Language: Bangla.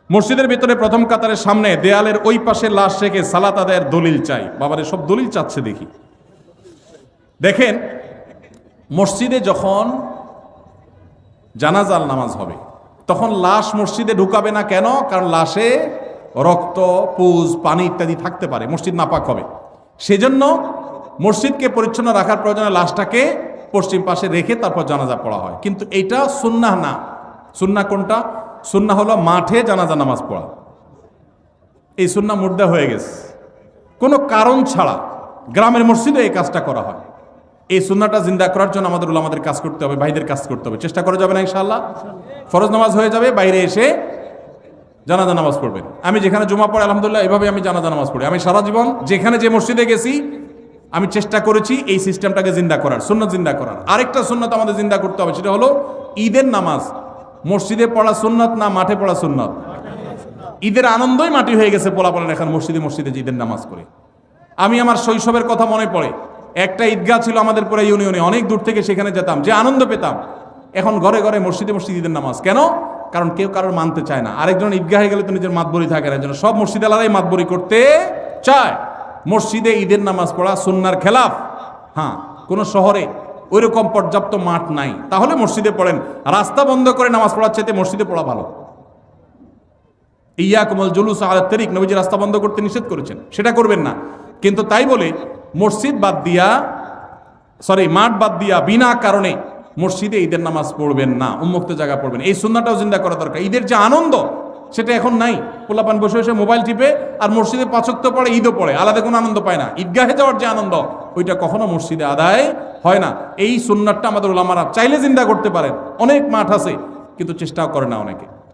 মসজিদের ভিতরে প্রথম কাতারের সামনে দেয়ালের ওই পাশে লাশ রেখে সালাত আদায়ের দলিল চাই। বাবারে সব দলিল চাচ্ছে দেখি। দেখেন, মসজিদে যখন জানাজার নামাজ হবে তখন লাশ মসজিদে ঢুকাবে না কেন? কারণ লাশে রক্ত, পুজ, পানি ইত্যাদি থাকতে পারে, মসজিদ নাপাক হবে। সেজন্য মসজিদকে পরিচ্ছন্ন রাখার প্রয়োজনে লাশটাকে পশ্চিম পাশে রেখে তারপর জানাজা পড়া হয়। কিন্তু এটা সুন্নাহ না। সুন্নাহ কোনটা? সুন্নাহ হলো মাঠে জানাজা নামাজ পড়া। এই সুন্নাহ মুর্দা হয়ে গেছে। কোনো কারণ ছাড়া গ্রামের মসজিদে এই কাজটা করা হয়। এই সুন্নাহটা জিন্দা করার জন্য আমাদের উলামাদের কাজ করতে হবে, ভাইদের কাজ করতে হবে। চেষ্টা করা যাবে না ইনশাআল্লাহ? ফরজ নামাজ হয়ে যাবে, বাইরে এসে জানাজা নামাজ পড়বেন। আমি যেখানে জুমা পড়ি আলহামদুলিল্লাহ এভাবে আমি জানাজা নামাজ পড়ি। আমি সারা জীবন যেখানে যে মসজিদে গেছি আমি চেষ্টা করেছি এই সিস্টেমটাকে জিন্দা করার, সুন্নাত জিন্দা করার। আরেকটা সুন্নাত আমাদের জিন্দা করতে হবে, সেটা হলো ঈদের নামাজ মসজিদে পড়া সুন্নাত না মাঠে পড়া সুন্নাত? ঈদের আনন্দই মাটি হয়ে গেছে পোলাপালেন এখন মসজিদে মসজিদে ঈদের নামাজ করে। আমি আমার শৈশবের কথা মনে পড়ে, একটা ঈদগাহ ছিল আমাদের পুরো ইউনিয়নে, অনেক দূর থেকে সেখানে যেতাম, যে আনন্দ পেতাম। এখন ঘরে ঘরে মসজিদে মসজিদে ঈদের নামাজ। কেন? কারণ কেউ কারোর মানতে চায় না। আরেকজন ঈদগাহে গেলে তো নিজের মাতবরি থাকে না, জন্য সব মসজিদ আলাদাই মাতবরি করতে চায়। মসজিদে ঈদের নামাজ পড়া সুন্নার খেলাফ। হ্যাঁ, কোন শহরে ওইরকম পর্যাপ্ত মাঠ নাই, তাহলে মসজিদে পড়েন। রাস্তা বন্ধ করে নামাজ পড়ার চাইতে মসজিদে পড়া ভালো। ইয়াকুমুল জুলুস আলা তারিক, নবীজি রাস্তা বন্ধ করতে নিষেধ করেছেন, সেটা করবেন না। কিন্তু তাই বলে মসজিদ বাদ দিয়া, মাঠ বাদ দিয়া বিনা কারণে মসজিদে ঈদের নামাজ পড়বেন না, উন্মুক্ত জায়গা পড়বেন। এই সুন্নাহটাও জিন্দা করা দরকার। ঈদের যে আনন্দ সেটা এখন নাই। পোলাপান বসে বসে মোবাইল টিপে আর মসজিদে ৫ ওয়াক্ত পড়ে, ঈদও পড়ে, আলাদা কোনো আনন্দ পায় না। ঈদগাহে যাওয়ার যে আনন্দ ওইটা কখনো মসজিদে আদায় হয় না। এই সুন্নাহটা আমাদের উলামারা চাইলে জিন্দা করতে পারেন। অনেক মাঠ আছে কিন্তু চেষ্টাও করে না অনেকে।